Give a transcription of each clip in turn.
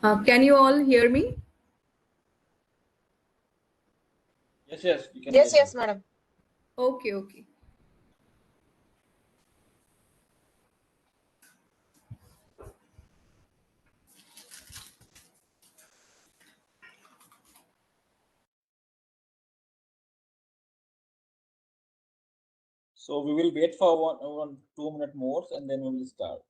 Can you all hear me? Yes, we can. Yes, madam. Okay. So we will wait for 2 minutes more, and then we will start.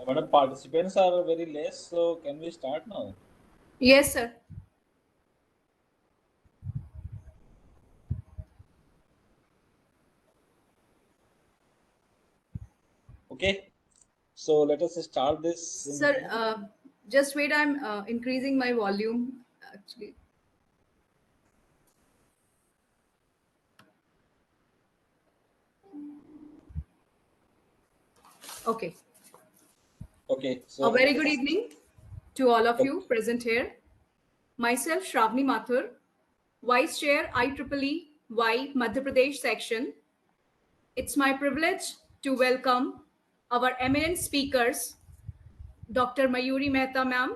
Madam, participants are very less, so can we start now? Yes, sir. Okay, so let us start this. Sir, just wait. I'm increasing my volume. Actually, okay. Okay, A so very good evening to all of Okay. you present here. Myself, Shravani Mathur, Vice Chair IEEE Y Madhya Pradesh section. It's my privilege to welcome our eminent speakers, Dr. Mayuri Mehta ma'am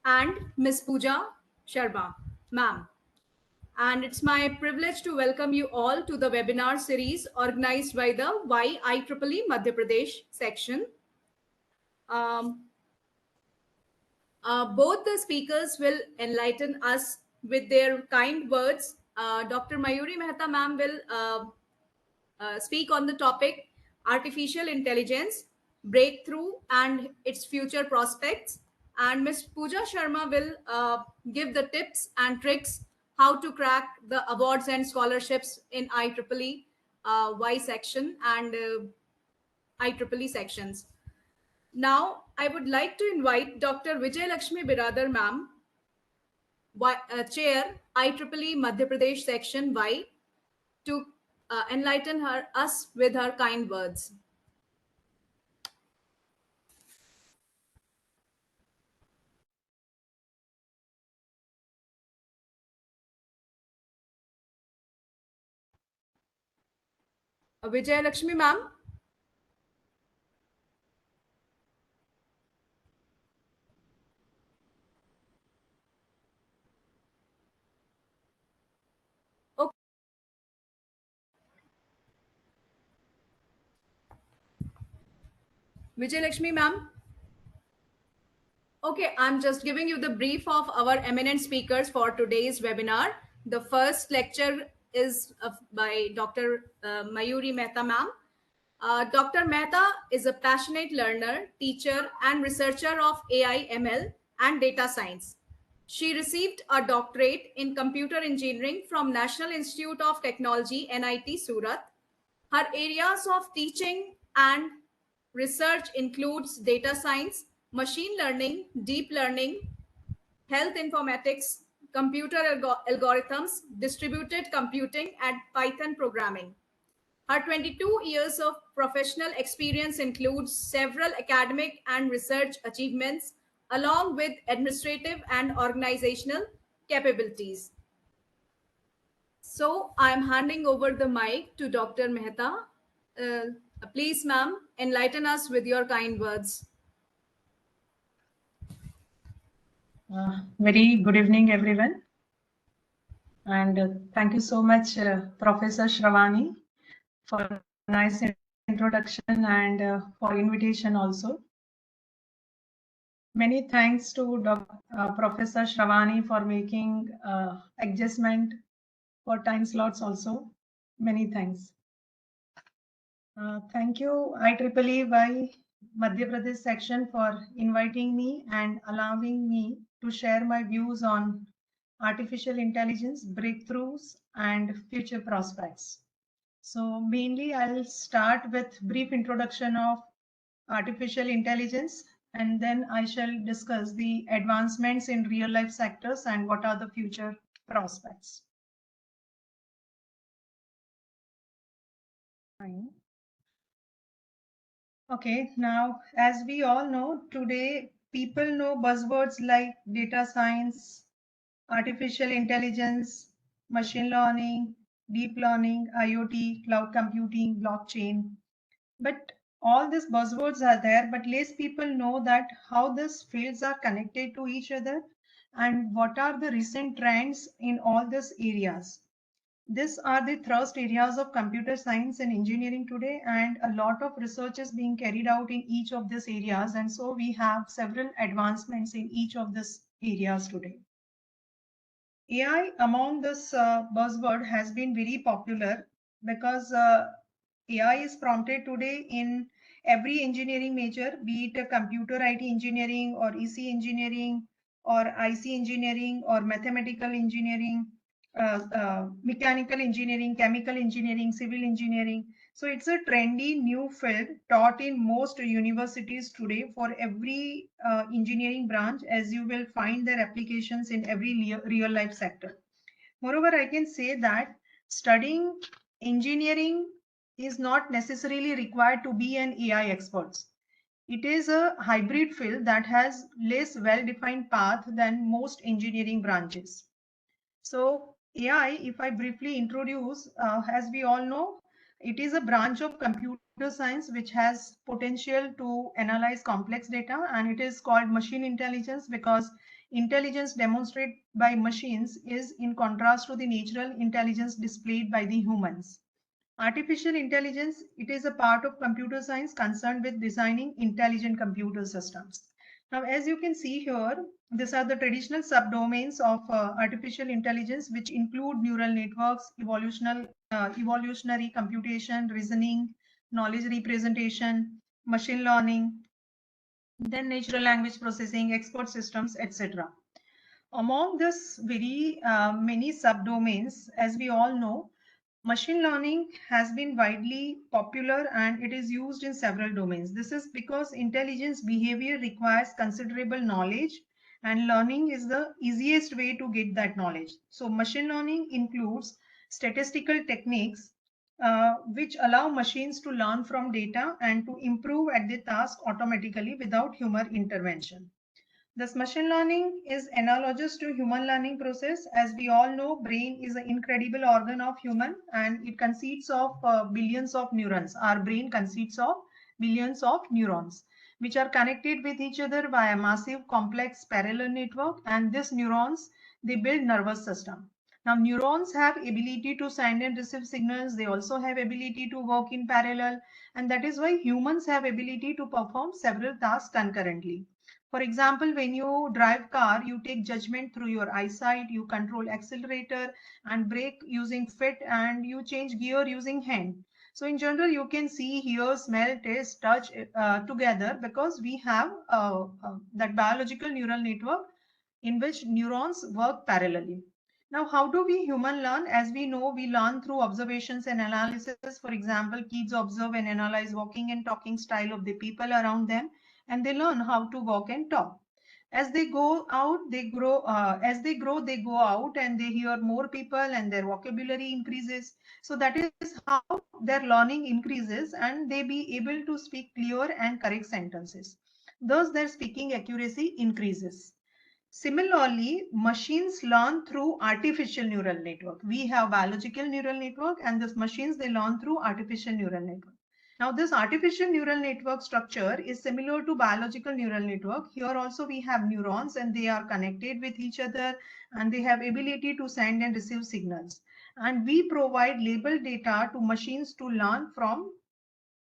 and Miss Pooja Sharma ma'am. And it's my privilege to welcome you all to the webinar series organized by the YIEEE Madhya Pradesh section. Um, both the speakers will enlighten us with their kind words. Dr. Mayuri Mehta ma'am will speak on the topic artificial intelligence, breakthrough and its future prospects. And Ms. Pooja Sharma will give the tips and tricks how to crack the awards and scholarships in IEEE Y section and IEEE sections. Now, I would like to invite Dr. Vijay Lakshmi Biradar ma'am, Chair, IEEE Madhya Pradesh Section Y, to enlighten us with her kind words. Vijay Lakshmi ma'am. Okay. Vijay Lakshmi ma'am. Okay, I'm just giving you the brief of our eminent speakers for today's webinar. The first lecture is by Dr. Mayuri Mehta ma'am. Dr. Mehta is a passionate learner, teacher, and researcher of AI, ML, and data science. She received a doctorate in computer engineering from National Institute of Technology, NIT Surat. Her areas of teaching and research includes data science, machine learning, deep learning, health informatics, computer algorithms, distributed computing, and Python programming. Her 22 years of professional experience includes several academic and research achievements, along with administrative and organizational capabilities. So I'm handing over the mic to Dr. Mehta. Please, ma'am, enlighten us with your kind words. Very good evening, everyone. And thank you so much, Professor Shravani, for nice introduction and for invitation also. Many thanks to Professor Shravani for making adjustment for time slots also. Many thanks. Thank you, IEEE Madhya Pradesh section for inviting me and allowing me to share my views on artificial intelligence breakthroughs and future prospects. So mainly I'll start with brief introduction of artificial intelligence, and then I shall discuss the advancements in real life sectors and what are the future prospects. Fine. Okay, now as we all know, today people know buzzwords like data science, artificial intelligence, machine learning, deep learning, IoT, cloud computing, blockchain. But all these buzzwords are there, but less people know that how these fields are connected to each other and what are the recent trends in all these areas. These are the thrust areas of computer science and engineering today, and a lot of research is being carried out in each of these areas. And so we have several advancements in each of these areas today. AI among this buzzword has been very popular because AI is prompted today in every engineering major, be it a computer IT engineering or EC engineering or IC engineering or mathematical engineering, mechanical engineering, chemical engineering, civil engineering. So it's a trendy new field taught in most universities today for every engineering branch, as you will find their applications in every real life sector. Moreover, I can say that studying engineering is not necessarily required to be an AI expert. It is a hybrid field that has less well-defined path than most engineering branches. So AI, if I briefly introduce, as we all know, it is a branch of computer science which has potential to analyze complex data, and it is called machine intelligence because intelligence demonstrated by machines is in contrast to the natural intelligence displayed by the humans. Artificial intelligence, it is a part of computer science concerned with designing intelligent computer systems. Now, as you can see here, these are the traditional subdomains of artificial intelligence, which include neural networks, evolutionary computation, reasoning, knowledge representation, machine learning, then natural language processing, expert systems, etc. Among this very many subdomains, as we all know, machine learning has been widely popular and it is used in several domains. This is because intelligence behavior requires considerable knowledge and learning is the easiest way to get that knowledge. So machine learning includes statistical techniques which allow machines to learn from data and to improve at the task automatically without human intervention. This machine learning is analogous to human learning process. As we all know, brain is an incredible organ of human and it consists of billions of neurons. Our brain consists of billions of neurons which are connected with each other by a massive complex parallel network, and these neurons, they build nervous system. Now neurons have ability to send and receive signals. They also have ability to work in parallel, and that is why humans have ability to perform several tasks concurrently. For example, when you drive car, you take judgment through your eyesight, you control accelerator and brake using foot, and you change gear using hand. So in general, you can see, hear, smell, taste, touch together because we have that biological neural network in which neurons work parallelly. Now, how do we human learn? As we know, we learn through observations and analysis. For example, kids observe and analyze walking and talking style of the people around them, and they learn how to walk and talk. As they go out, they grow. As they grow, they go out and they hear more people, and their vocabulary increases. So that is how their learning increases, and they be able to speak clear and correct sentences. Thus, their speaking accuracy increases. Similarly, machines learn through artificial neural network. We have biological neural network, and these machines, they learn through artificial neural network. Now, this artificial neural network structure is similar to biological neural network. Here also we have neurons and they are connected with each other and they have ability to send and receive signals. And we provide labeled data to machines to learn from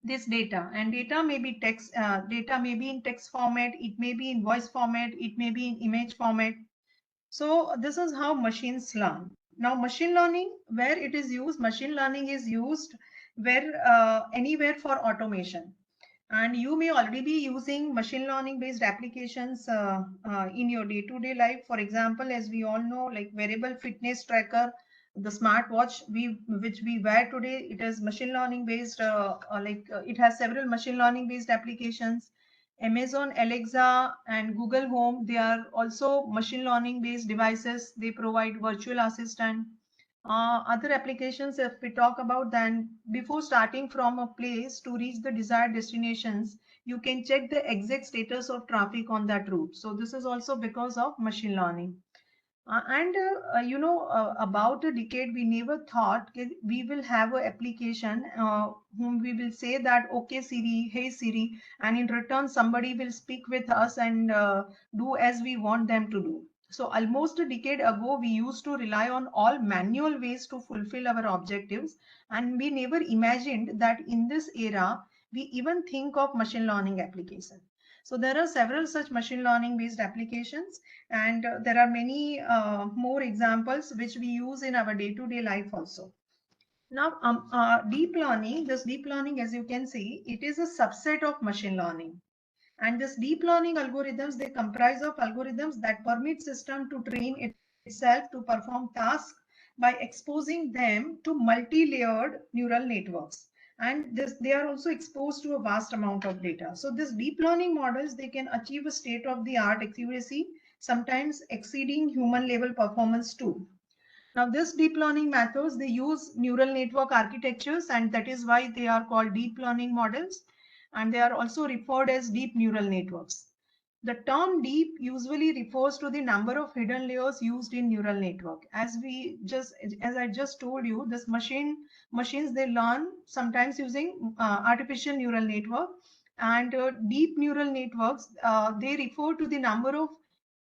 this data, and data may be text, data may be in text format, it may be in voice format, it may be in image format. So this is how machines learn. Now machine learning, where it is used, machine learning is used where anywhere for automation. And you may already be using machine learning based applications in your day-to-day life. For example, as we all know, like wearable fitness tracker, the smartwatch which we wear today, it is machine learning based, it has several machine learning based applications. Amazon Alexa and Google Home, they are also machine learning based devices. They provide virtual assistant. Other applications, if we talk about, then before starting from a place to reach the desired destinations, you can check the exact status of traffic on that route. So this is also because of machine learning. About a decade, we never thought we will have an application whom we will say that, okay, Siri, hey Siri, and in return, somebody will speak with us and do as we want them to do. So almost a decade ago, we used to rely on all manual ways to fulfill our objectives. And we never imagined that in this era, we even think of machine learning application. So there are several such machine learning based applications, and there are many more examples which we use in our day-to-day life also. Now, deep learning, this deep learning, as you can see, it is a subset of machine learning. And this deep learning algorithms, they comprise of algorithms that permit system to train itself to perform tasks by exposing them to multi-layered neural networks. And they are also exposed to a vast amount of data. So this deep learning models, they can achieve a state-of-the-art accuracy, sometimes exceeding human level performance too. Now, this deep learning methods, they use neural network architectures, and that is why they are called deep learning models. And they are also referred as deep neural networks. The term deep usually refers to the number of hidden layers used in neural network. As I just told you, this machines, they learn sometimes using artificial neural network, and deep neural networks, they refer to the number of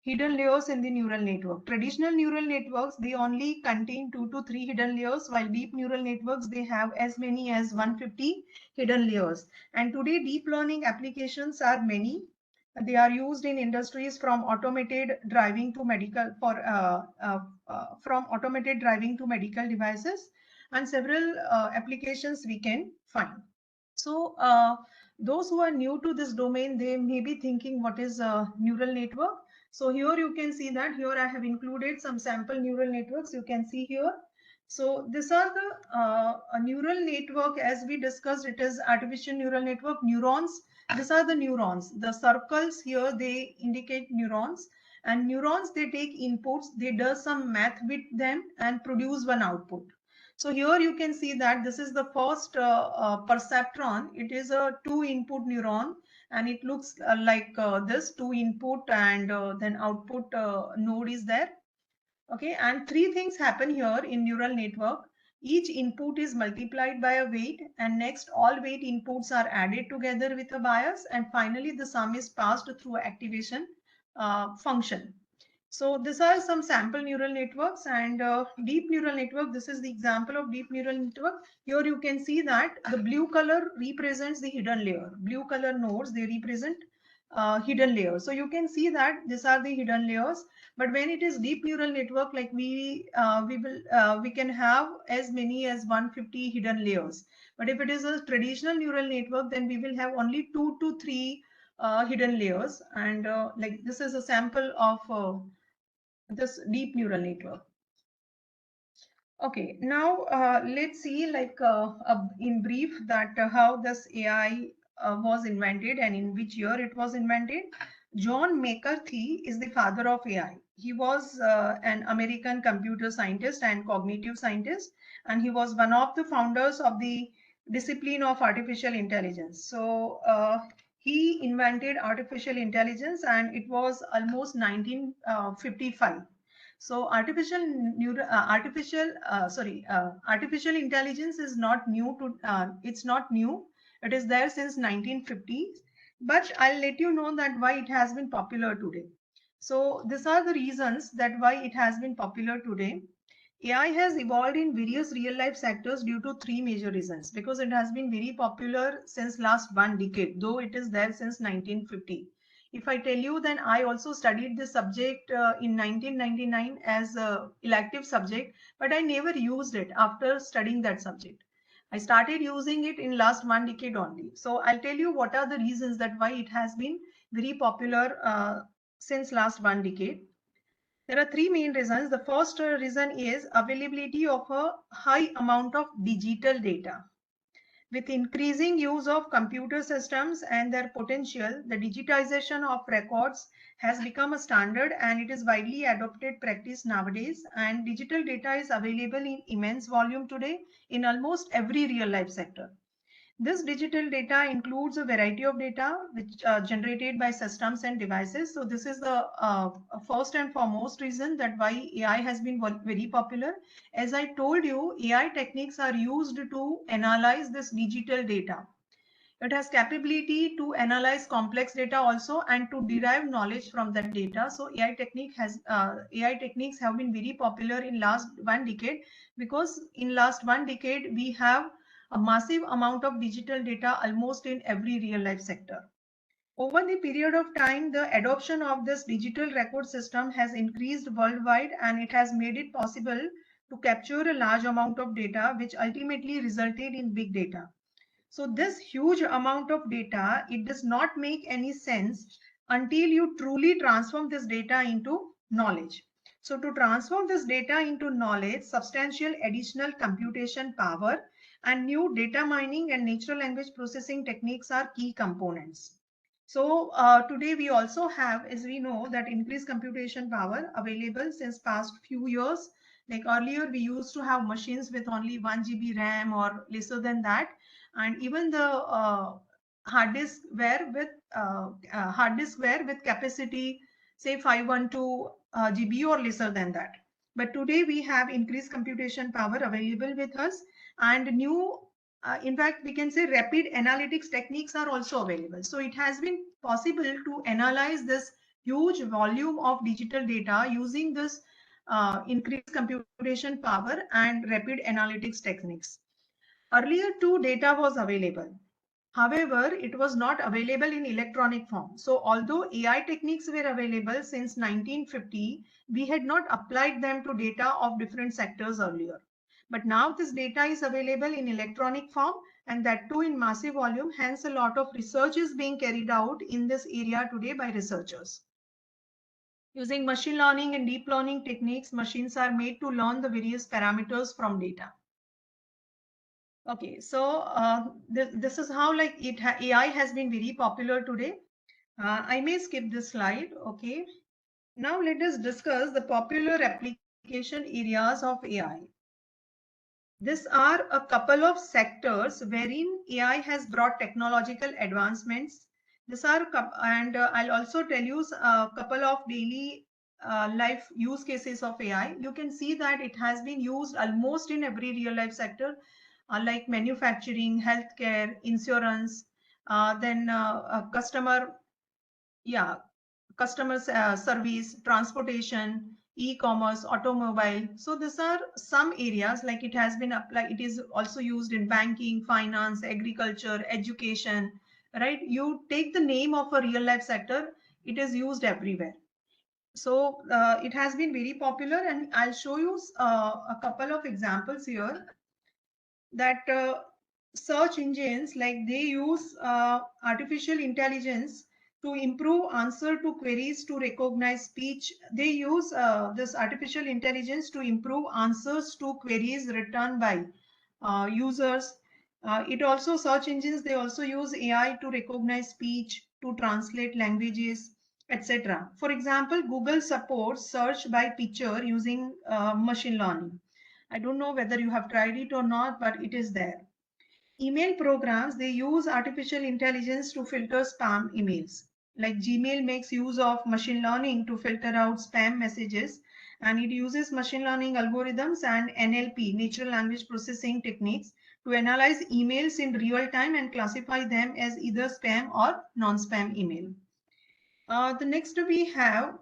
hidden layers in the neural network. Traditional neural networks, they only contain 2 to 3 hidden layers, while deep neural networks, they have as many as 150 hidden layers. And today, deep learning applications are many. They are used in industries from automated driving to medical devices, and several applications we can find. So those who are new to this domain, they may be thinking, what is a neural network? So here you can see that here I have included some sample neural networks. You can see here. So these are the a neural network, as we discussed, it is artificial neural network. Neurons, these are the neurons. The circles here, they indicate neurons. And neurons, they take inputs, they do some math with them and produce one output. So here you can see that this is the first perceptron. It is a 2 input neuron, and it looks like this 2 input and then output node is there. Okay, and 3 things happen here in neural network. Each input is multiplied by a weight, and next all weight inputs are added together with a bias, and finally the sum is passed through activation function. So these are some sample neural networks, and deep neural network, this is the example of deep neural network. Here you can see that the blue color represents the hidden layer. Blue color nodes, they represent hidden layers. So you can see that these are the hidden layers. But when it is deep neural network, like we can have as many as 150 hidden layers. But if it is a traditional neural network, then we will have only 2 to 3 hidden layers. And like this is a sample of this deep neural network. Okay, now let's see, like in brief, that how this AI was invented and in which year it was invented. John McCarthy is the father of AI. He was an American computer scientist and cognitive scientist, and he was one of the founders of the discipline of artificial intelligence. So he invented artificial intelligence, and it was almost 1955. So artificial intelligence is not new to, it's not new. It is there since 1950s, but I'll let you know that why it has been popular today. So these are the reasons that why it has been popular today. AI has evolved in various real life sectors due to three major reasons, because it has been very popular since last one decade, though it is there since 1950. If I tell you, then I also studied this subject in 1999 as a elective subject, but I never used it after studying that subject. I started using it in last one decade only. So I'll tell you what are the reasons that why it has been very popular since last one decade. There are three main reasons. The first reason is availability of a high amount of digital data. With increasing use of computer systems and their potential, the digitization of records has become a standard and it is widely adopted practice nowadays. And digital data is available in immense volume today in almost every real life sector. This digital data includes a variety of data which are generated by systems and devices. So this is the first and foremost reason that why AI has been very popular. As I told you, AI techniques are used to analyze this digital data. It has capability to analyze complex data also and to derive knowledge from that data. So AI techniques have been very popular in last one decade, because in last one decade we have a massive amount of digital data almost in every real life sector. Over the period of time, the adoption of this digital record system has increased worldwide, and it has made it possible to capture a large amount of data, which ultimately resulted in big data. So this huge amount of data, it does not make any sense until you truly transform this data into knowledge. So to transform this data into knowledge, substantial additional computation power and new data mining and natural language processing techniques are key components. So today we also have, as we know, that increased computation power available since past few years. Like earlier, we used to have machines with only 1 GB RAM or lesser than that, and even the hard disk were with capacity say 512 GB or lesser than that. But today we have increased computation power available with us, and new in fact, we can say rapid analytics techniques are also available. So it has been possible to analyze this huge volume of digital data using this increased computation power and rapid analytics techniques. Earlier too, data was available. However, it was not available in electronic form. So although AI techniques were available since 1950, we had not applied them to data of different sectors earlier. But now this data is available in electronic form, and that too in massive volume. Hence, a lot of research is being carried out in this area today by researchers. Using machine learning and deep learning techniques, machines are made to learn the various parameters from data. Okay, so this is how like AI has been very popular today. I may skip this slide. Okay, now let us discuss the popular application areas of AI. These are a couple of sectors wherein AI has brought technological advancements. These are and I'll also tell you a couple of daily life use cases of AI. You can see that it has been used almost in every real life sector, like manufacturing, healthcare, insurance, then yeah, customer service, transportation, e-commerce, automobile. So these are some areas like it has been applied. It is also used in banking, finance, agriculture, education, right? You take the name of a real life sector, it is used everywhere. So it has been very popular, and I'll show you a couple of examples here that search engines, like they use artificial intelligence to improve answer to queries to recognize speech. They use this artificial intelligence to improve answers to queries written by users. It also search engines, they also use AI to recognize speech, to translate languages, etc. For example, Google supports search by picture using machine learning. I don't know whether you have tried it or not, but it is there. Email programs, they use artificial intelligence to filter spam emails. Like Gmail makes use of machine learning to filter out spam messages, and it uses machine learning algorithms and NLP, natural language processing techniques, to analyze emails in real time and classify them as either spam or non-spam email. The next we have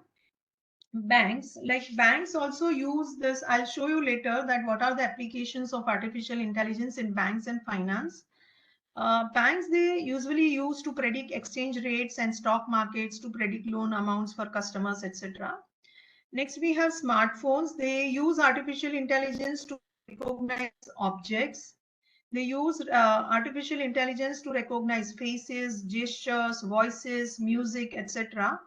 banks. Like banks also use this. I'll show you later that what are the applications of artificial intelligence in banks and finance. Banks, they usually use to predict exchange rates and stock markets, to predict loan amounts for customers, etc. Next, we have smartphones. They use artificial intelligence to recognize objects. They use artificial intelligence to recognize faces, gestures, voices, music, etc.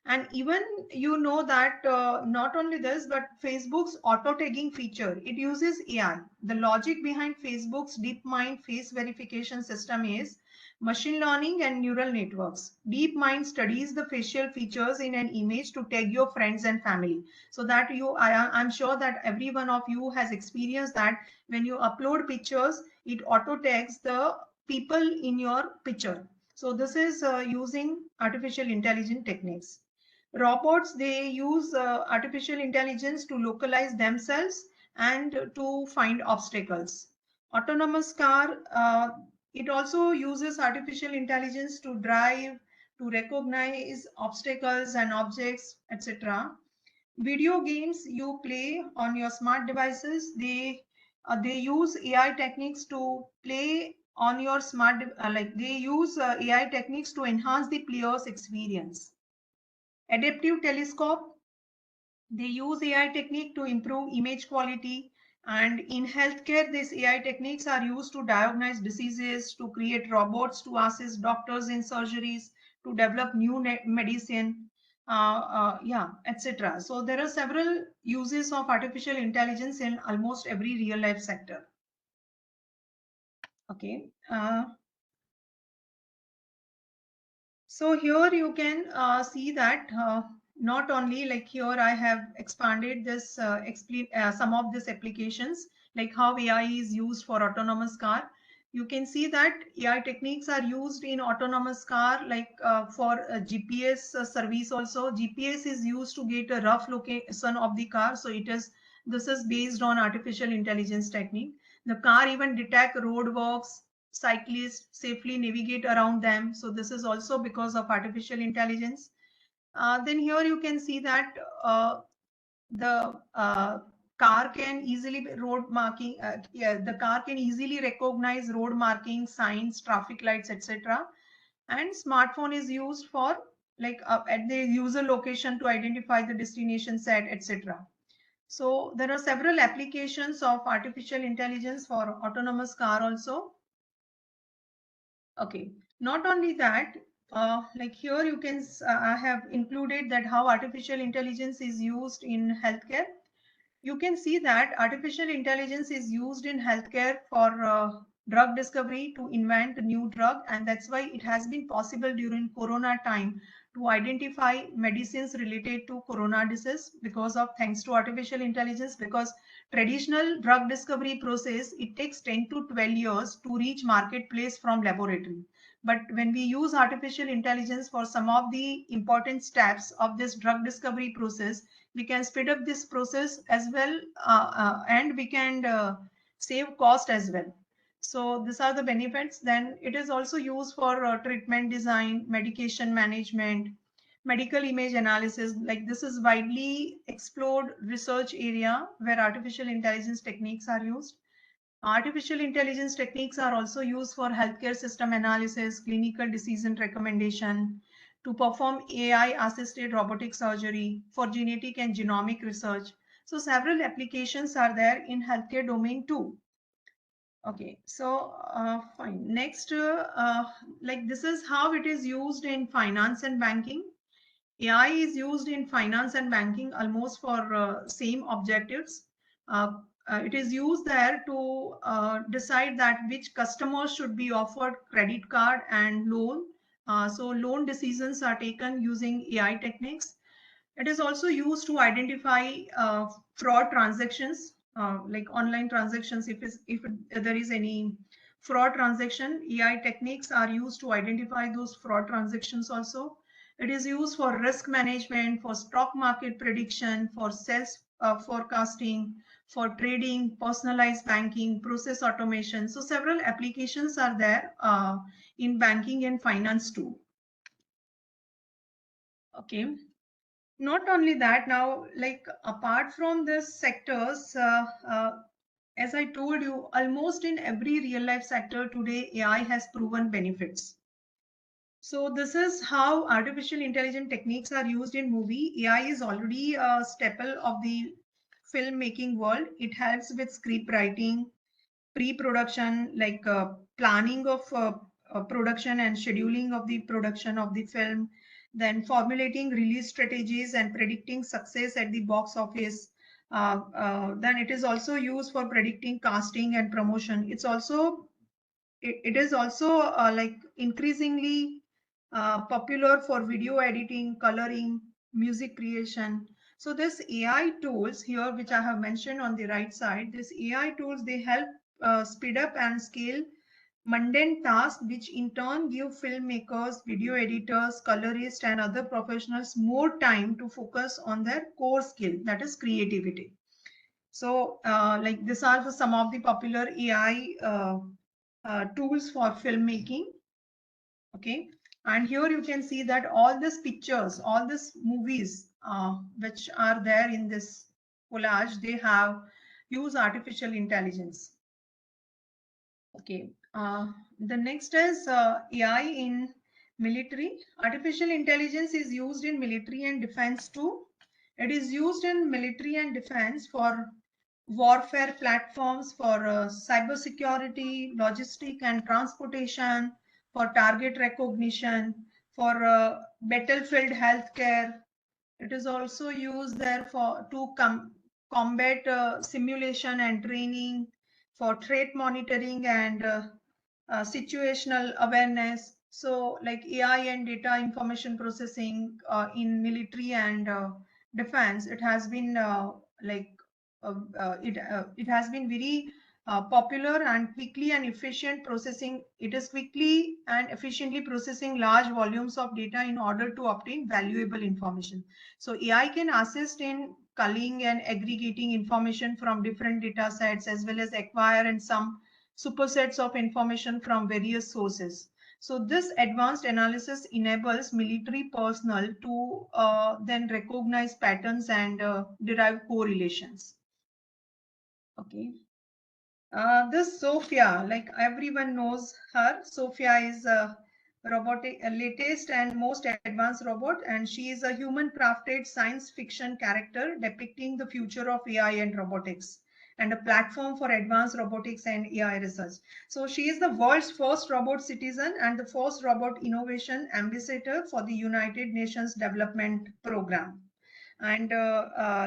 And even you know that not only this, but Facebook's auto tagging feature, it uses AI. The logic behind Facebook's DeepMind face verification system is machine learning and neural networks. DeepMind studies the facial features in an image to tag your friends and family. So that I'm sure that every one of you has experienced that when you upload pictures, it auto tags the people in your picture. So this is using artificial intelligence techniques. Robots, they use artificial intelligence to localize themselves and to find obstacles. Autonomous car, it also uses artificial intelligence to drive, to recognize obstacles and objects, etc. Video games you play on your smart devices, they use AI techniques to play on your smart like they use AI techniques to enhance the player's experience. Adaptive telescope, they use AI technique to improve image quality. And in healthcare, these AI techniques are used to diagnose diseases, to create robots to assist doctors in surgeries, to develop new medicine, yeah, etc. So there are several uses of artificial intelligence in almost every real life sector. Okay. So here you can see that not only like here I have expanded this explain some of these applications, like how AI is used for autonomous car. You can see that AI techniques are used in autonomous car, like for GPS service also. GPS is used to get a rough location of the car. So this is based on artificial intelligence technique. The car even detect roadworks, cyclists safely navigate around them. So this is also because of artificial intelligence. Then here you can see that the car can easily road marking. Yeah, the car can easily recognize road marking, signs, traffic lights, etc. And smartphone is used for like at the user location to identify the destination set, etc. So there are several applications of artificial intelligence for autonomous car also. Okay, not only that, like here you can, I have included that how artificial intelligence is used in healthcare. You can see that artificial intelligence is used in healthcare for drug discovery to invent a new drug, and that's why it has been possible during Corona time to identify medicines related to Corona disease because of thanks to artificial intelligence. Because traditional drug discovery process, it takes 10 to 12 years to reach marketplace from laboratory. But when we use artificial intelligence for some of the important steps of this drug discovery process, we can speed up this process as well, and we can save cost as well. So these are the benefits. Then it is also used for treatment design, medication management, medical image analysis. Like this is widely explored research area where artificial intelligence techniques are used. Artificial intelligence techniques are also used for healthcare system analysis, clinical decision recommendation, to perform AI-assisted robotic surgery, for genetic and genomic research. So several applications are there in healthcare domain too. Okay, so fine. Next, like this is how it is used in finance and banking. AI is used in finance and banking almost for same objectives. Uh, it is used there to decide that which customers should be offered credit card and loan. So loan decisions are taken using AI techniques. It is also used to identify fraud transactions, like online transactions. If there is any fraud transaction, AI techniques are used to identify those fraud transactions also. It is used for risk management, for stock market prediction, for sales forecasting, for trading, personalized banking, process automation. So several applications are there in banking and finance too. Okay. Not only that, now, like apart from this sectors, as I told you, almost in every real life sector today, AI has proven benefits. So this is how artificial intelligence techniques are used in movie. AI is already a staple of the filmmaking world. It helps with script writing, pre-production, like planning of production and scheduling of the production of the film, then formulating release strategies and predicting success at the box office. Then it is also used for predicting casting and promotion. It is also like increasingly popular for video editing, coloring, music creation. So this AI tools here, which I have mentioned on the right side, this AI tools, they help speed up and scale mundane tasks, which in turn give filmmakers, video editors, colorists, and other professionals more time to focus on their core skill, that is creativity. So like these are some of the popular AI tools for filmmaking. Okay, and here you can see that all these pictures, all these movies which are there in this collage, they have used artificial intelligence. Okay, the next is AI in military. Artificial intelligence is used in military and defense too. It is used in military and defense for warfare platforms, for cyber security, logistic and transportation, for target recognition, for battlefield healthcare. It is also used there for to combat simulation and training, for threat monitoring and situational awareness. So like AI and data information processing in military and defense, it has been it has been very popular and quickly and efficient processing. It is quickly and efficiently processing large volumes of data in order to obtain valuable information. So AI can assist in culling and aggregating information from different data sets, as well as acquire and some supersets of information from various sources. So this advanced analysis enables military personnel to then recognize patterns and derive correlations. Okay. This Sophia, like everyone knows her, Sophia is a latest and most advanced robot, and she is a human-crafted science fiction character depicting the future of AI and robotics, and a platform for advanced robotics and AI research. So she is the world's first robot citizen and the first robot innovation ambassador for the United Nations Development Program. And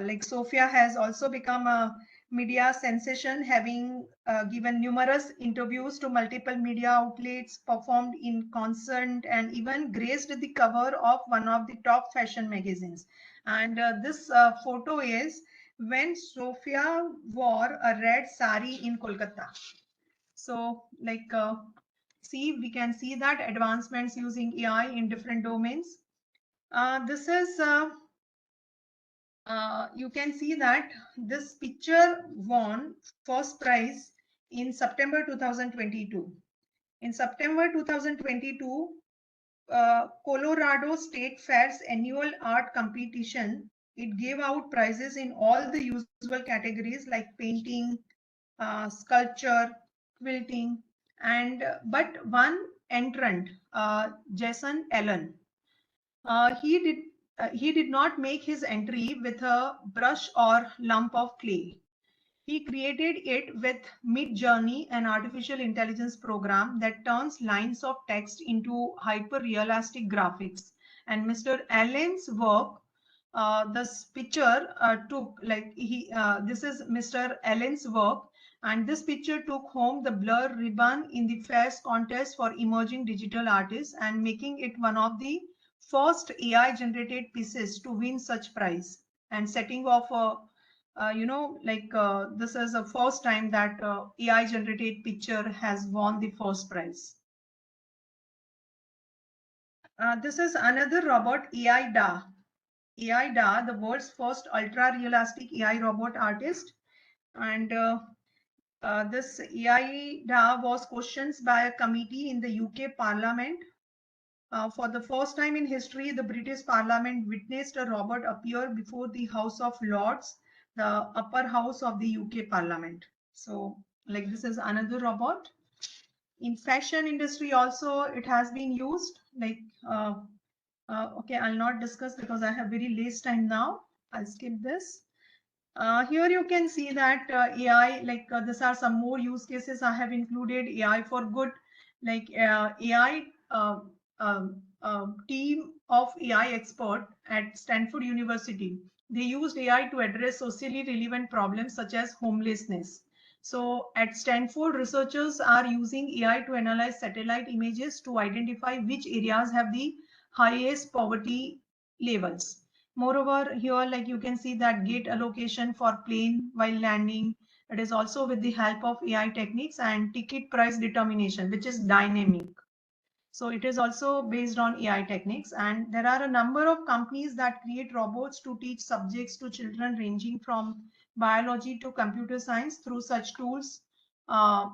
like Sophia has also become a media sensation, having given numerous interviews to multiple media outlets, performed in concert, and even graced the cover of one of the top fashion magazines. And this photo is when Sophia wore a red sari in Kolkata. So like see, we can see that advancements using AI in different domains. This is you can see that this picture won first prize in September 2022. In September 2022, Colorado State Fair's annual art competition, it gave out prizes in all the usual categories like painting, sculpture, quilting, and but one entrant, Jason Allen, uh, he did he did not make his entry with a brush or lump of clay. He created it with Mid-Journey, an artificial intelligence program that turns lines of text into hyper-realistic graphics. And Mr. Allen's work, this picture took like this is Mr. Allen's work, and this picture took home the Blur ribbon in the Fairs contest for emerging digital artists, and making it one of the first AI-generated pieces to win such prize, and setting off a this is the first time that AI generated picture has won the first prize. This is another robot, AI-DA. AI-DA, the world's first ultra-realistic AI robot artist. And this AI-DA was questioned by a committee in the UK Parliament. For the first time in history, the British Parliament witnessed a robot appear before the House of Lords, the upper house of the UK Parliament. So, like, this is another robot. In fashion industry also, it has been used. Like, okay, I'll not discuss because I have very less time now. I'll skip this. Here you can see that AI, like these are some more use cases I have included. AI for good, like AI team of AI expert at Stanford University. They used AI to address socially relevant problems such as homelessness. So at Stanford, researchers are using AI to analyze satellite images to identify which areas have the highest poverty levels. Moreover, here, like you can see that gate allocation for plane while landing. It is also with the help of AI techniques, and ticket price determination, which is dynamic. So it is also based on AI techniques. And there are a number of companies that create robots to teach subjects to children ranging from biology to computer science through such tools. Uh,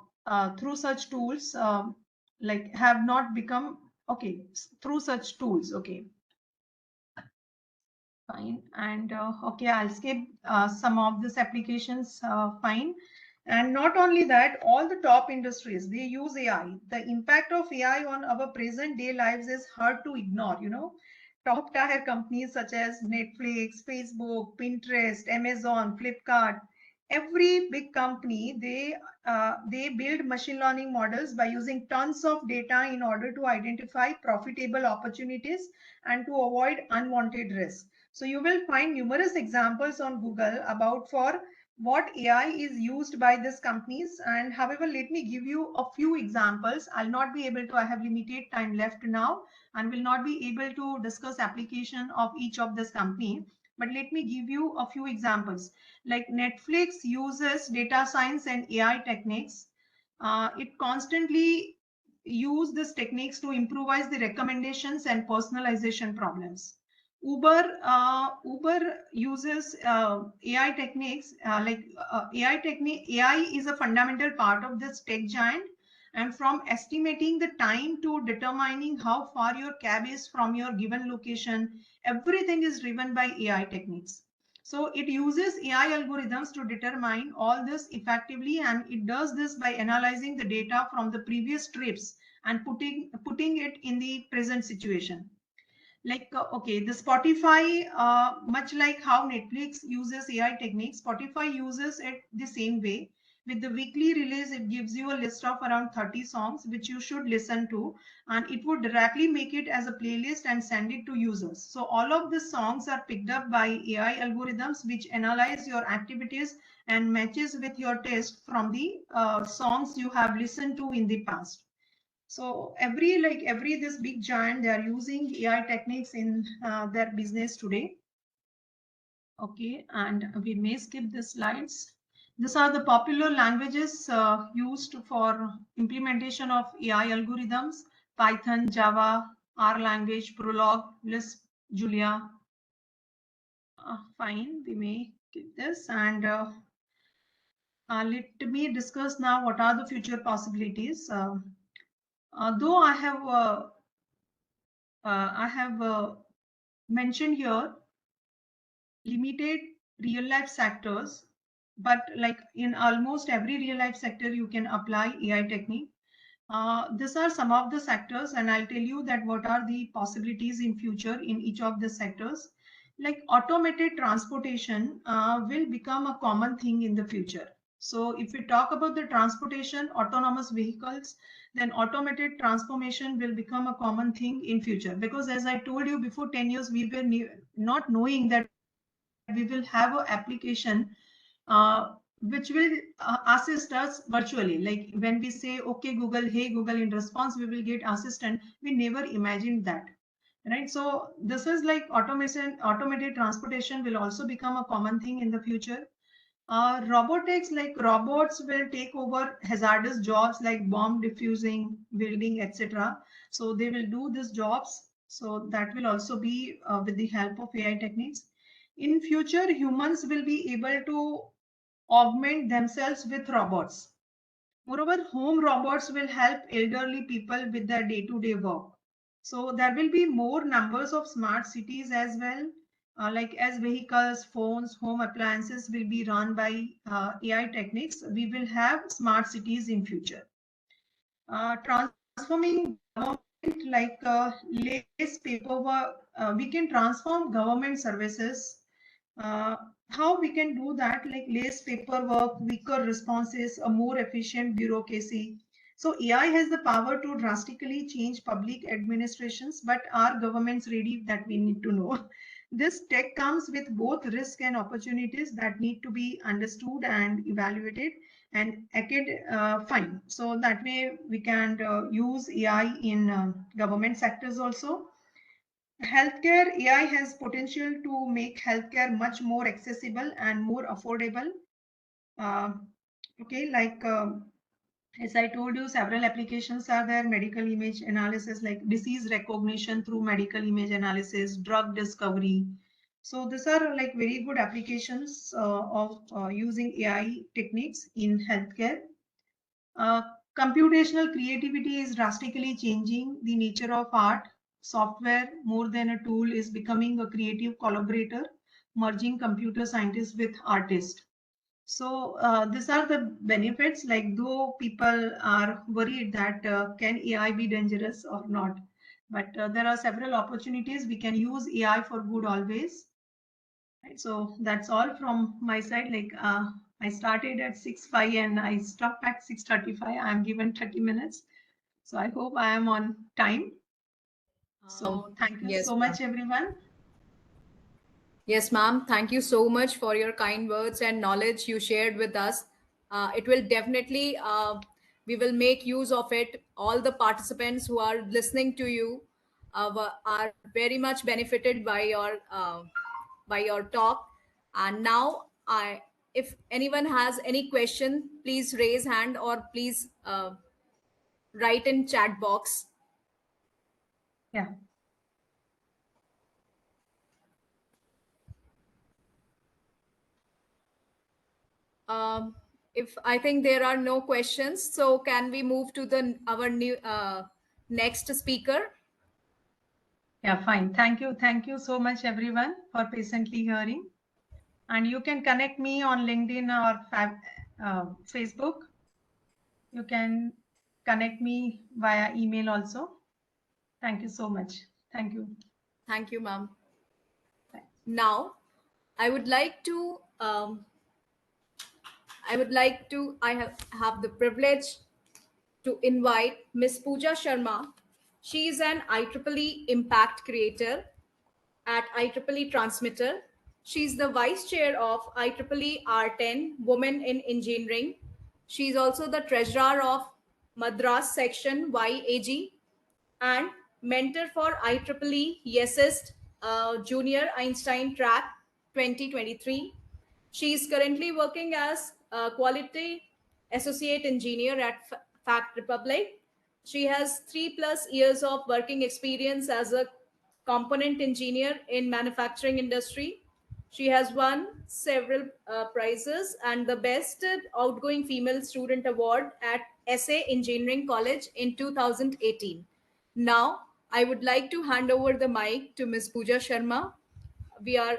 like have not become okay through such tools. Okay, fine. And okay, I'll skip some of these applications. Fine. And not only that, all the top industries, they use AI. The impact of AI on our present day lives is hard to ignore, you know. Top tier companies such as Netflix, Facebook, Pinterest, Amazon, Flipkart, every big company, they build machine learning models by using tons of data in order to identify profitable opportunities and to avoid unwanted risks. So you will find numerous examples on Google about for what AI is used by these companies. And however, let me give you a few examples. I'll not be able to, I have limited time left now and will not be able to discuss application of each of this company. But let me give you a few examples. Like Netflix uses data science and AI techniques. It constantly use these techniques to improvise the recommendations and personalization problems. Uber uses AI techniques AI is a fundamental part of this tech giant, and from estimating the time to determining how far your cab is from your given location, everything is driven by AI techniques. So it uses AI algorithms to determine all this effectively, and it does this by analyzing the data from the previous trips and putting it in the present situation. Like okay, the Spotify, much like how Netflix uses AI techniques, Spotify uses it the same way. With the weekly release, it gives you a list of around 30 songs which you should listen to, and it would directly make it as a playlist and send it to users. So all of the songs are picked up by AI algorithms which analyze your activities and matches with your taste from the songs you have listened to in the past. So every this big giant, they are using AI techniques in their business today. Okay, and we may skip the slides. These are the popular languages used for implementation of AI algorithms: Python, Java, R language, Prolog, Lisp, Julia. Fine, we may skip this. And let me discuss now what are the future possibilities. Though I have mentioned here limited real life sectors, but like in almost every real life sector, you can apply AI technique. These are some of the sectors, and I'll tell you that what are the possibilities in future in each of the sectors. Like automated transportation will become a common thing in the future. So if we talk about the transportation, autonomous vehicles, then automated transformation will become a common thing in future. Because as I told you before, 10 years, we were not knowing that we will have an application which will assist us virtually. Like when we say, okay, Google, hey, Google, in response, we will get assistant. We never imagined that. Right. So this is like automated transportation will also become a common thing in the future. Robotics, like robots will take over hazardous jobs like bomb diffusing, welding, etc. So they will do these jobs. So that will also be with the help of AI techniques. In future, humans will be able to augment themselves with robots. Moreover, home robots will help elderly people with their day-to-day work. So there will be more numbers of smart cities as well. Like as vehicles, phones, home appliances will be run by AI techniques, we will have smart cities in future. Transforming government like less paperwork, we can transform government services. How we can do that, like less paperwork, weaker responses, a more efficient bureaucracy. So AI has the power to drastically change public administrations, but are governments ready? That we need to know. This tech comes with both risk and opportunities that need to be understood and evaluated and fine. So that way we can use AI in government sectors also. Healthcare, AI has potential to make healthcare much more accessible and more affordable. Uh, okay, like as I told you, several applications are there. Medical image analysis, like disease recognition through medical image analysis, drug discovery. So these are like very good applications of using AI techniques in healthcare. Uh, Computational creativity is drastically changing the nature of art. Software, more than a tool, is becoming a creative collaborator, merging computer scientists with artists. So these are the benefits. Like though people are worried that can AI be dangerous or not, but there are several opportunities. We can use AI for good always. Right, so that's all from my side. Like I started at 6:05 and I stopped at 6:35. I'm given 30 minutes. So I hope I am on time. So thank you Yes, so ma'am. much, everyone. Yes, ma'am. Thank you so much for your kind words and knowledge you shared with us. It will definitely, we will make use of it. All the participants who are listening to you are very much benefited by your talk. And now, if anyone has any question, please raise hand or please write in chat box. Yeah. Um, if I think there are no questions, so can we move to the our new next speaker? Yeah, fine. Thank you. Thank you so much, everyone, for patiently hearing. And you can connect me on LinkedIn or Facebook. You can connect me via email also. Thank you so much. Thank you. Thank you, ma'am. Thanks. Now, I would like to have the privilege to invite Miss Pooja Sharma. She is an IEEE Impact Creator at IEEE Transmitter. She's the vice chair of IEEE R10 Women in Engineering. She's also the treasurer of Madras Section YAG and mentor for IEEE YesIst Junior Einstein Track 2023. She is currently working as a quality associate engineer at Fact Republic. She has 3+ years of working experience as a component engineer in manufacturing industry. She has won several prizes and the best outgoing female student award at SA Engineering College in 2018. Now, I would like to hand over the mic to Ms. Pooja Sharma. We are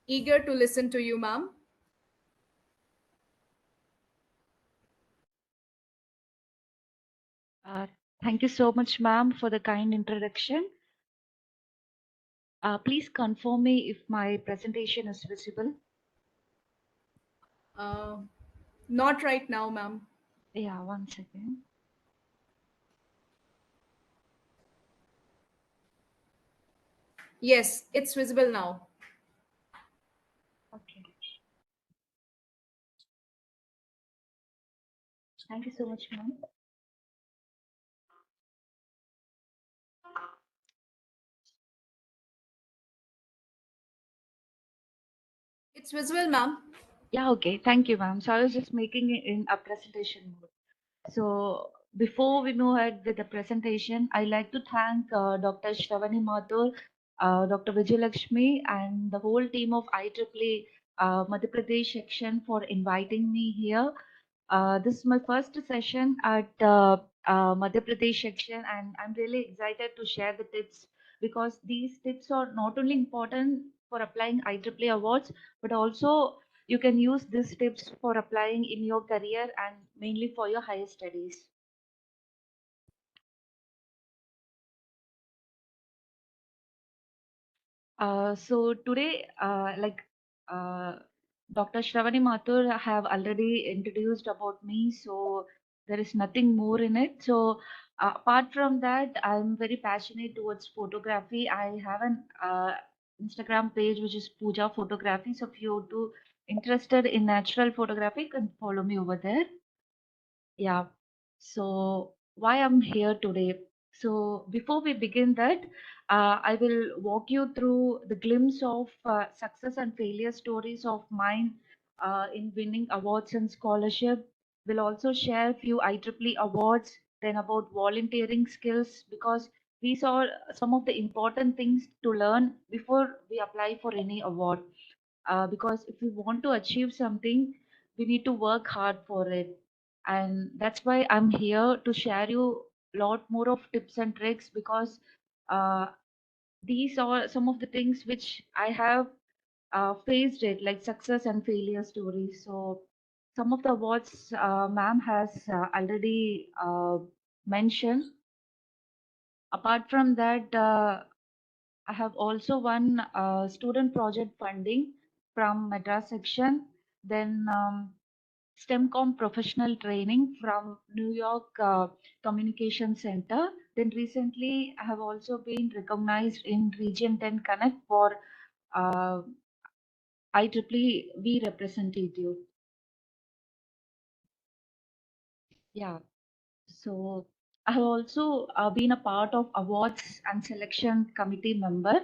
eager to listen to you, ma'am. Uh, Thank you so much, ma'am, for the kind introduction. Please confirm me if my presentation is visible. Uh, Not right now, ma'am. Yeah, one second. Yes, it's visible now. Okay. Thank you so much, ma'am. It's visible, ma'am. Yeah, okay. Thank you, ma'am. So I was just making it in a presentation mode. So before we move ahead with the presentation, I'd like to thank Dr. Shravani Mathur, Dr. Vijayalakshmi, and the whole team of IEEE Madhya Pradesh section for inviting me here. This is my first session at Madhya Pradesh section, and I'm really excited to share the tips because these tips are not only important for applying IEEE awards, but also you can use these tips for applying in your career and mainly for your higher studies. So today, Dr. Shravani Mathur have already introduced about me, so there is nothing more in it. So apart from that, I'm very passionate towards photography. I have an Instagram page which is Pooja Photography. So if you're too interested in natural photography, you can follow me over there. Yeah. So why I'm here today? So before we begin that, I will walk you through the glimpse of success and failure stories of mine in winning awards and scholarship. We'll also share few IEEE awards, then about volunteering skills because these are some of the important things to learn before we apply for any award. Because if we want to achieve something, we need to work hard for it, and that's why I'm here to share you a lot more of tips and tricks because uh, these are some of the things which I have faced it like success and failure stories. So some of the awards ma'am has already mentioned. Apart from that, I have also won student project funding from Madras section, then STEMCom professional training from New York Communication Center. Then recently, I have also been recognized in Region 10 Connect for uh, IEEE representative. Yeah. So I have also been a part of awards and selection committee member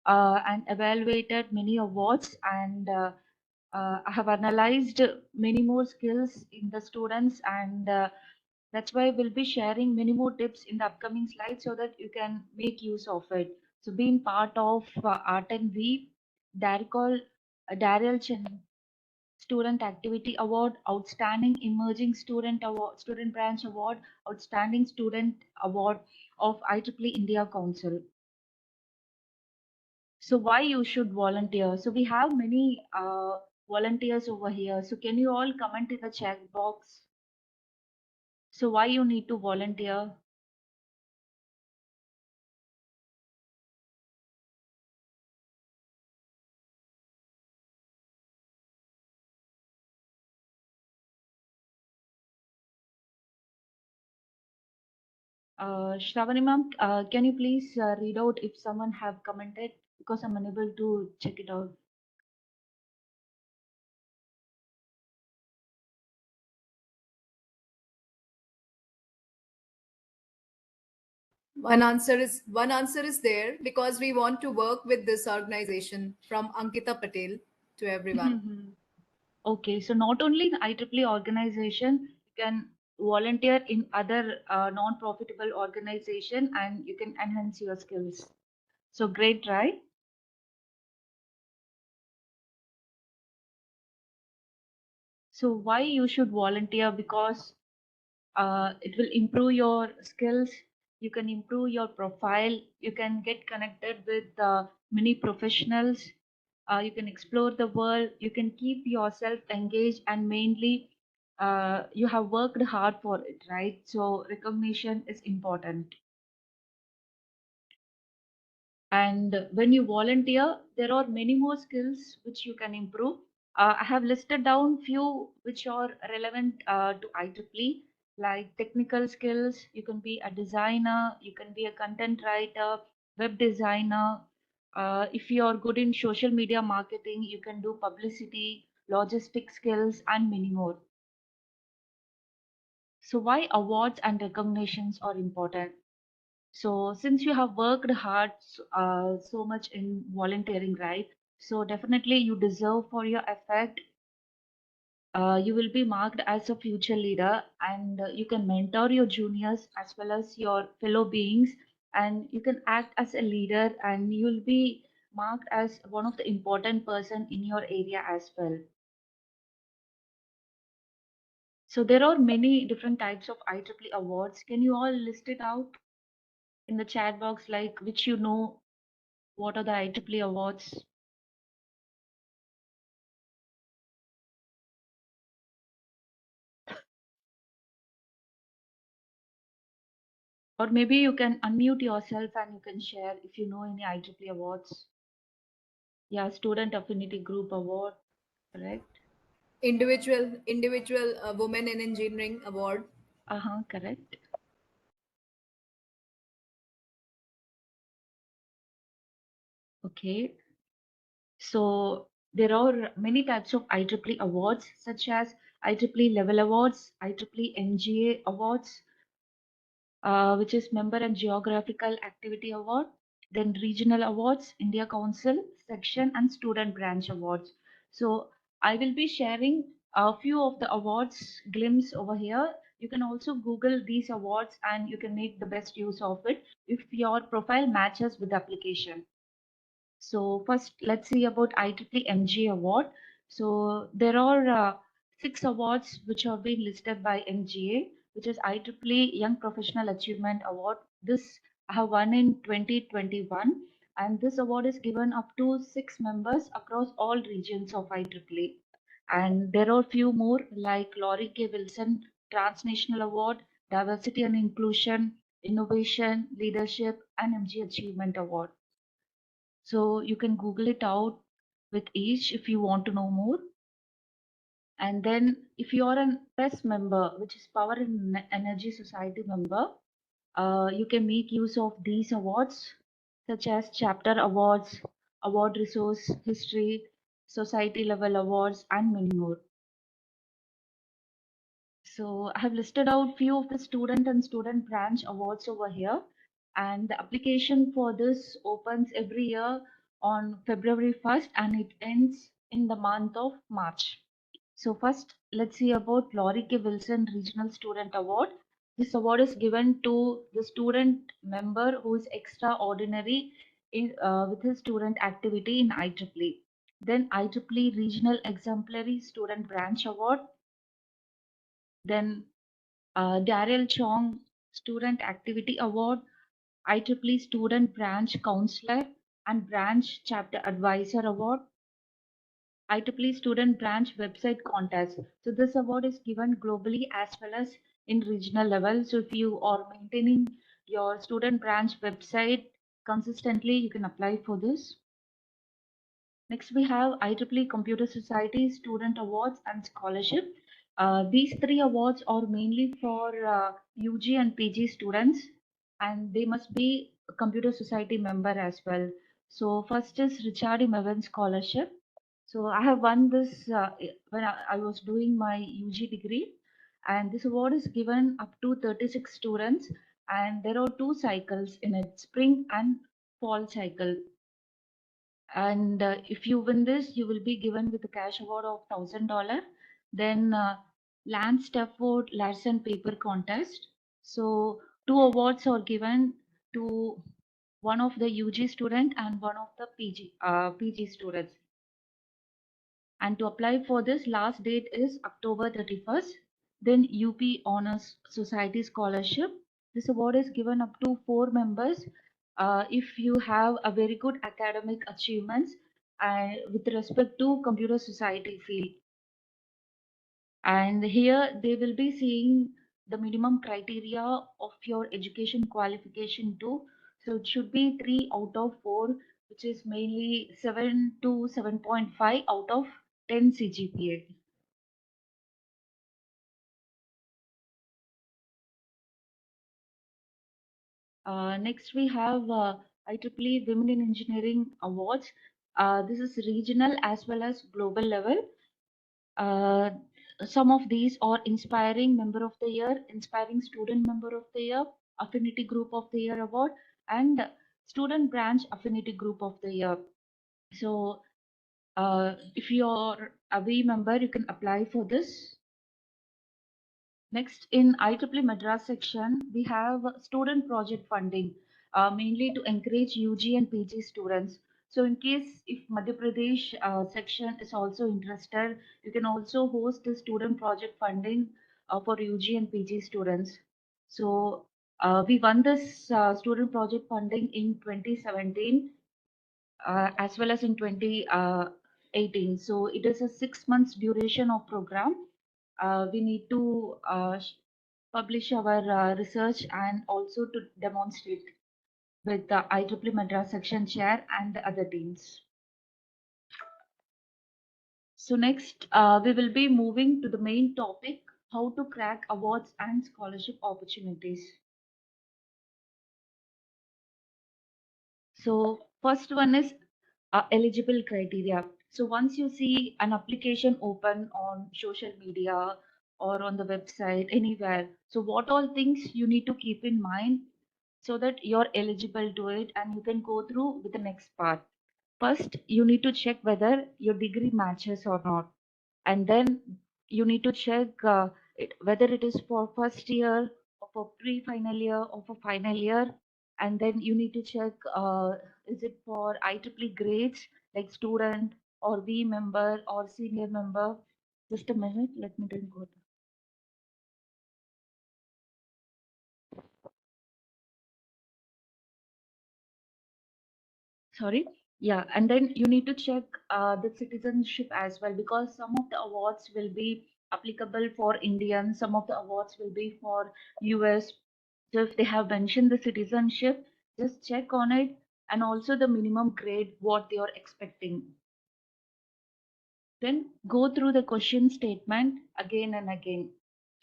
and evaluated many awards and I have analyzed many more skills in the students and that's why we'll be sharing many more tips in the upcoming slides so that you can make use of it. So being part of Art and Weave, Daryl Chen Student Activity Award, Outstanding Emerging Student Award, Student Branch Award, Outstanding Student Award of IEEE India Council. So why you should volunteer? So we have many volunteers over here. So can you all comment in the chat box? So why you need to volunteer? Shravani ma'am, can you please read out if someone have commented because I'm unable to check it out. One answer is there because we want to work with this organization from Ankita Patel to everyone. Okay, so not only in IEEE organization, you can volunteer in other non-profitable organization and you can enhance your skills. So great, right? So why you should volunteer? Because it will improve your skills. You can improve your profile. You can get connected with many professionals. You can explore the world. You can keep yourself engaged, and mainly, you have worked hard for it, right? So recognition is important. And when you volunteer, there are many more skills which you can improve. I have listed down few which are relevant to IEEE, like technical skills. You can be a designer, you can be a content writer, web designer. If you are good in social media marketing, you can do publicity, logistic skills, and many more. So why awards and recognitions are important? So since you have worked hard so much in volunteering, right? So definitely you deserve for your effort. you will be marked as a future leader, and you can mentor your juniors as well as your fellow beings, and you can act as a leader, and you'll be marked as one of the important person in your area as well. So there are many different types of IEEE awards. Can you all list it out in the chat box, like which you know, what are the IEEE awards? Or maybe you can unmute yourself and you can share if you know any IEEE awards. Yeah, Student Affinity Group Award, correct? Individual Women in Engineering Award. Correct. Okay. So there are many types of IEEE awards, such as IEEE Level Awards, IEEE MGA Awards, which is Member and Geographical Activity Award, then Regional Awards, India Council Section, and Student Branch Awards. So I will be sharing a few of the awards glimpse over here. You can also Google these awards and you can make the best use of it if your profile matches with the application. So first, let's see about IEEE MG Award. So there are 6 awards which have been listed by MGA, which is IEEE Young Professional Achievement Award. This I have won in 2021, and this award is given up to 6 members across all regions of IEEE. And there are few more like Laurie K. Wilson Transnational Award, Diversity and Inclusion, Innovation, Leadership, and MG Achievement Award. So you can Google it out with each if you want to know more. And then if you are an PES member, which is Power and Energy Society member, you can make use of these awards, such as chapter awards, award resource history, society level awards, and many more. So I have listed out few of the student and student branch awards over here, and the application for this opens every year on February 1st and it ends in the month of March. So first, let's see about Laurie K. Wilson Regional Student Award. This award is given to the student member who is extraordinary with his student activity in IEEE. Then IEEE Regional Exemplary Student Branch Award. Then Daryl Chong Student Activity Award, IEEE Student Branch Counselor and Branch Chapter Advisor Award, IEEE Student Branch Website Contest. So this award is given globally as well as in regional level. So if you are maintaining your student branch website consistently, you can apply for this. Next, we have IEEE Computer Society Student Awards and Scholarship. These 3 awards are mainly for UG and PG students, and they must be a Computer Society member as well. So first is Richard M. Evans Scholarship. So I have won this when I was doing my UG degree, and this award is given up to 36 students, and there are 2 cycles in it, spring and fall cycle. And if you win this, you will be given with a cash award of $1,000. Then Lance Stafford Larson Paper Contest. So 2 awards are given to one of the UG student and one of the PG students. And to apply for this, last date is October 31st. Then UP Honors Society Scholarship. This award is given up to 4 members if you have a very good academic achievements with respect to computer society field. And here they will be seeing the minimum criteria of your education qualification too. So it should be 3 out of 4, which is mainly 7 to 7.5 out of 10 CGPA. Next, we have IEEE Women in Engineering Awards. This is regional as well as global level. Some of these are Inspiring Member of the Year, Inspiring Student Member of the Year, Affinity Group of the Year Award, and Student Branch Affinity Group of the Year. So if you're a V member, you can apply for this. Next, in IEEE Madras section, we have student project funding, mainly to encourage UG and PG students. So in case if Madhya Pradesh section is also interested, you can also host the student project funding for UG and PG students. So we won this student project funding in 2017 as well as in 2018. So it is a 6 months duration of program. We need to publish our research and also to demonstrate with the IEEE Madras section chair and the other teams. So next, we will be moving to the main topic, how to crack awards and scholarship opportunities. So first one is eligible criteria. So once you see an application open on social media or on the website, anywhere, so what all things you need to keep in mind so that you're eligible to it and you can go through with the next part. First, you need to check whether your degree matches or not. And then you need to check whether it is for first year or for pre-final year or for final year. And then you need to check is it for IEEE grades like student or V member or senior member. Just a minute, let me drink water. Sorry. Yeah, and then you need to check the citizenship as well, because some of the awards will be applicable for Indian, some of the awards will be for US. So if they have mentioned the citizenship, just check on it, and also the minimum grade what they are expecting. Then go through the question statement again and again,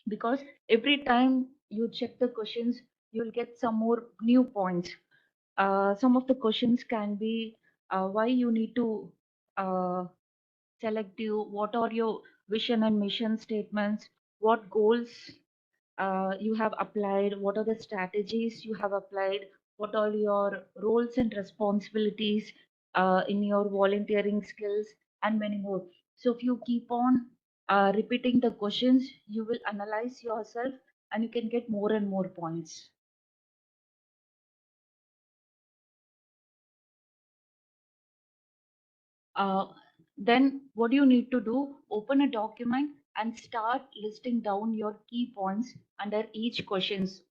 because every time you check the questions, you'll get some more new points. Some of the questions can be why you need to uh, select you, what are your vision and mission statements, what goals you have applied, what are the strategies you have applied, what are your roles and responsibilities in your volunteering skills, and many more. So if you keep on repeating the questions, you will analyze yourself and you can get more and more points. Uh, then what do you need to do? Open a document and start listing down your key points under each questions.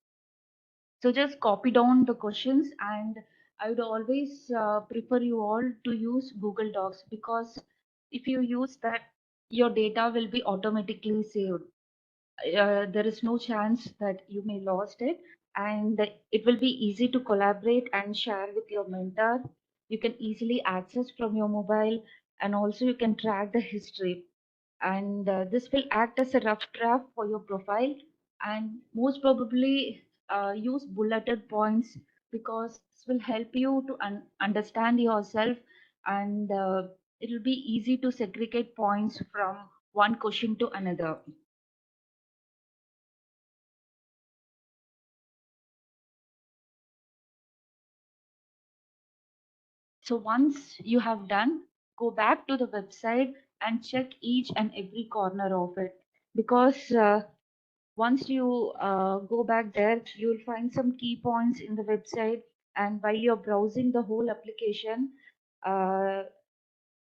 So just copy down the questions, and I would always prefer you all to use Google Docs, because if you use that, your data will be automatically saved. There is no chance that you may lost it, and it will be easy to collaborate and share with your mentor. You can easily access from your mobile, and also you can track the history, and this will act as a rough draft for your profile, and most probably use bulleted points, because this will help you to understand yourself, and it will be easy to segregate points from one question to another. So once you have done, go back to the website and check each and every corner of it, because once you go back there, you'll find some key points in the website. And while you're browsing the whole application, uh,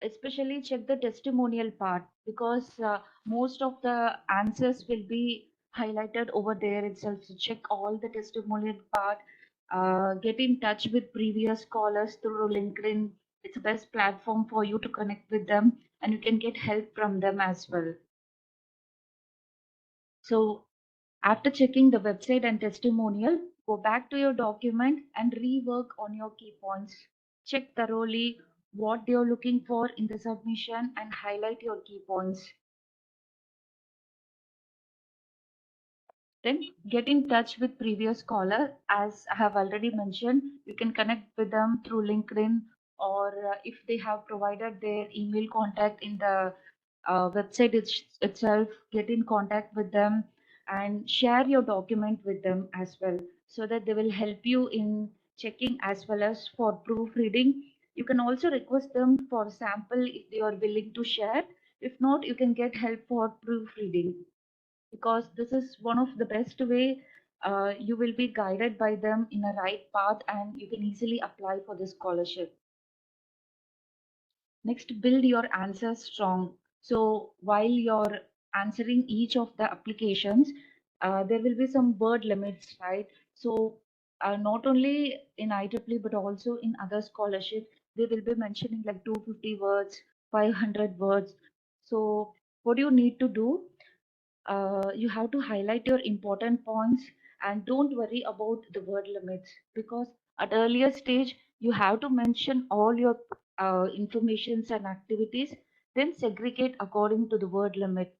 especially check the testimonial part, because most of the answers will be highlighted over there itself. So check all the testimonial part. Get in touch with previous scholars through LinkedIn. It's the best platform for you to connect with them, and you can get help from them as well. So after checking the website and testimonial, go back to your document and rework on your key points. Check thoroughly what you're looking for in the submission and highlight your key points. Then get in touch with previous caller. As I have already mentioned, you can connect with them through LinkedIn, or if they have provided their email contact in the website itself, get in contact with them and share your document with them as well, so that they will help you in checking as well as for proofreading. You can also request them for sample if they are willing to share. If not, you can get help for proofreading, because this is one of the best way you will be guided by them in a right path and you can easily apply for the scholarship. Next, build your answers strong. So while you're answering each of the applications, there will be some word limits, right? So not only in IEEE, but also in other scholarships, they will be mentioning like 250 words, 500 words. So what you need to do, you have to highlight your important points and don't worry about the word limits, because at earlier stage you have to mention all your informations and activities, then segregate according to the word limit.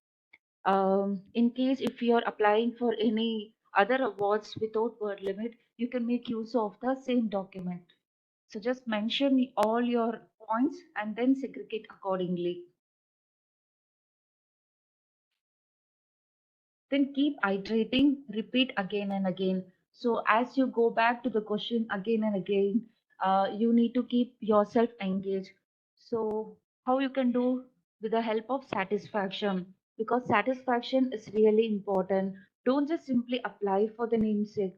In case if you're applying for any other awards without word limit, you can make use of the same document. So just mention all your points and then segregate accordingly. Then keep iterating, repeat again and again. So as you go back to the question again and again, you need to keep yourself engaged. So how you can do, with the help of satisfaction, because satisfaction is really important. Don't just simply apply for the namesake.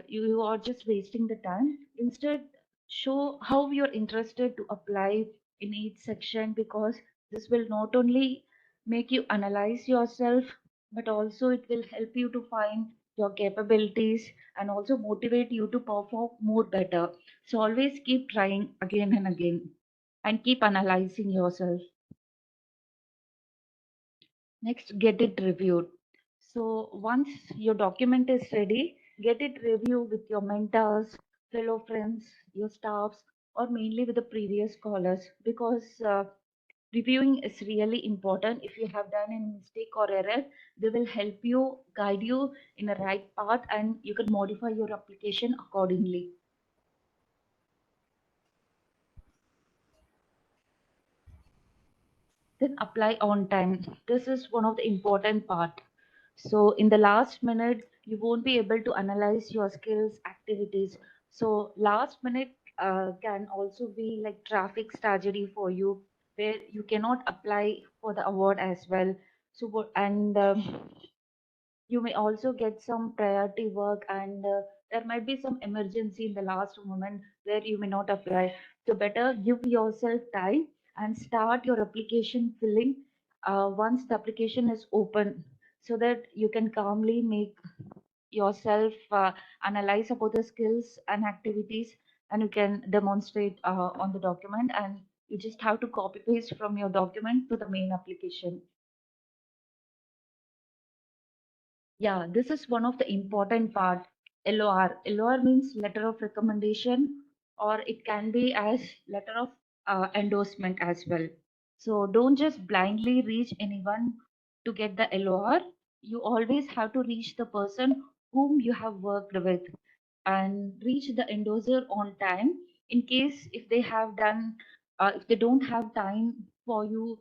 You are just wasting the time. Instead, show how you're interested to apply in each section, because this will not only make you analyze yourself, but also it will help you to find your capabilities and also motivate you to perform more better. So always keep trying again and again and keep analyzing yourself. Next, get it reviewed. So once your document is ready, get it reviewed with your mentors, fellow friends, your staffs, or mainly with the previous scholars, because reviewing is really important. If you have done any mistake or error, they will help you, guide you in a right path, and you can modify your application accordingly. Then apply on time. This is one of the important part. So in the last minute, you won't be able to analyze your skills, activities. So last minute can also be like traffic tragedy for you, where you cannot apply for the award as well. So and you may also get some priority work, and there might be some emergency in the last moment where you may not apply. So better give yourself time and start your application filling once the application is open, so that you can calmly make yourself analyze about the skills and activities, and you can demonstrate on the document, and you just have to copy paste from your document to the main application. Yeah, this is one of the important part. LOR. LOR means letter of recommendation, or it can be as letter of endorsement as well. So don't just blindly reach anyone to get the LOR. You always have to reach the person whom you have worked with and reach the endorser on time. In case if they have done, if they don't have time for you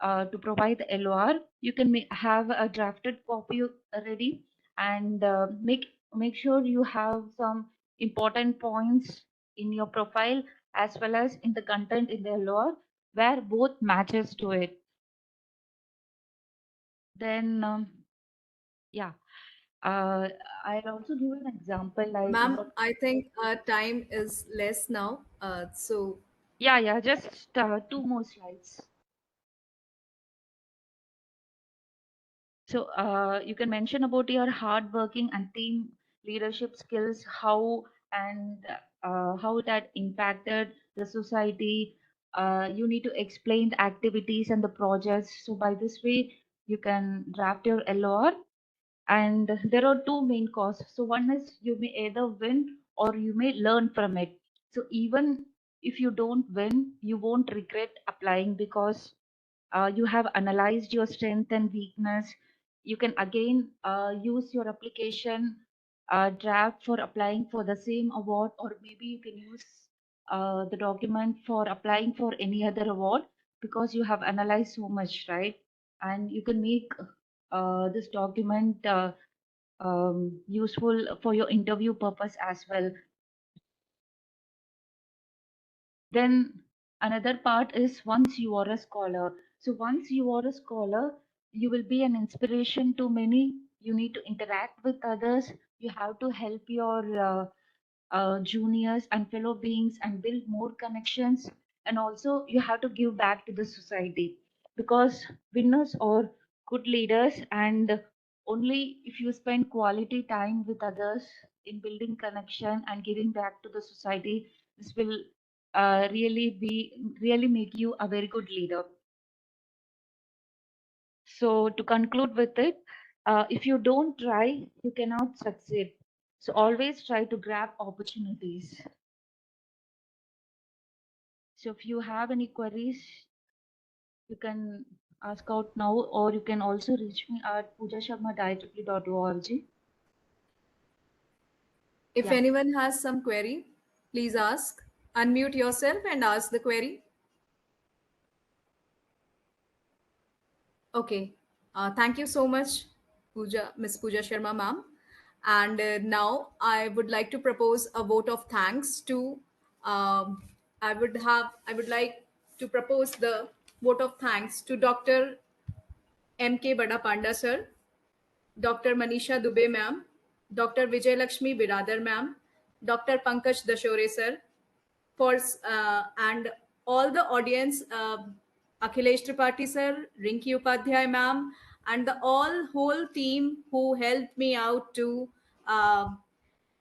to provide the LOR, you can have a drafted copy ready, and make sure you have some important points in your profile as well as in the content in the LOR where both matches to it. Then yeah, I'll also give an example like Ma'am, I think time is less now. yeah, just two more slides. So you can mention about your hard working and team leadership skills, how and how that impacted the society. You need to explain the activities and the projects. So by this way, you can draft your LOR. And there are two main causes. So one is you may either win or you may learn from it. So even if you don't win, you won't regret applying, because you have analyzed your strength and weakness. You can again use your application draft for applying for the same award, or maybe you can use the document for applying for any other award, because you have analyzed so much, right? And you can make this document useful for your interview purpose as well. Then another part is once you are a scholar. So once you are a scholar, you will be an inspiration to many. You need to interact with others. You have to help your juniors and fellow beings and build more connections. And also, you have to give back to the society, because winners are good leaders. And only if you spend quality time with others in building connection and giving back to the society, this will really make you a very good leader. So to conclude with it, if you don't try, you cannot succeed. So always try to grab opportunities. So if you have any queries, you can ask out now, or you can also reach me at poojasharma.org. If Yeah. anyone has some query, please ask. Unmute yourself and ask the query. Okay. Thank you so much, Miss Pooja Sharma ma'am. And now I would like to propose a vote of thanks to. Um, I would like to propose the vote of thanks to Dr. M.K. Badapanda sir, Dr. Manisha Dubey ma'am, Dr. Vijay Lakshmi Biradar ma'am, Dr. Pankaj Dashore sir, for and all the audience, Akhilesh Tripathi sir, Rinki Upadhyay ma'am, and the all whole team who helped me out uh,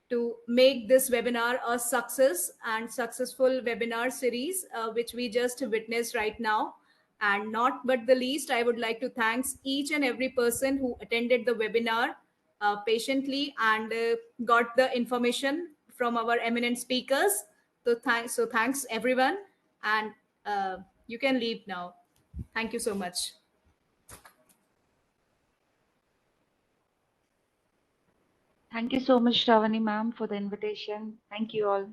to make this webinar a success and successful webinar series, which we just witnessed right now. And not but the least, I would like to thanks each and every person who attended the webinar patiently and got the information from our eminent speakers. So thanks everyone, and you can leave now. Thank you so much. Thank you so much, Shravani ma'am, for the invitation. Thank you all.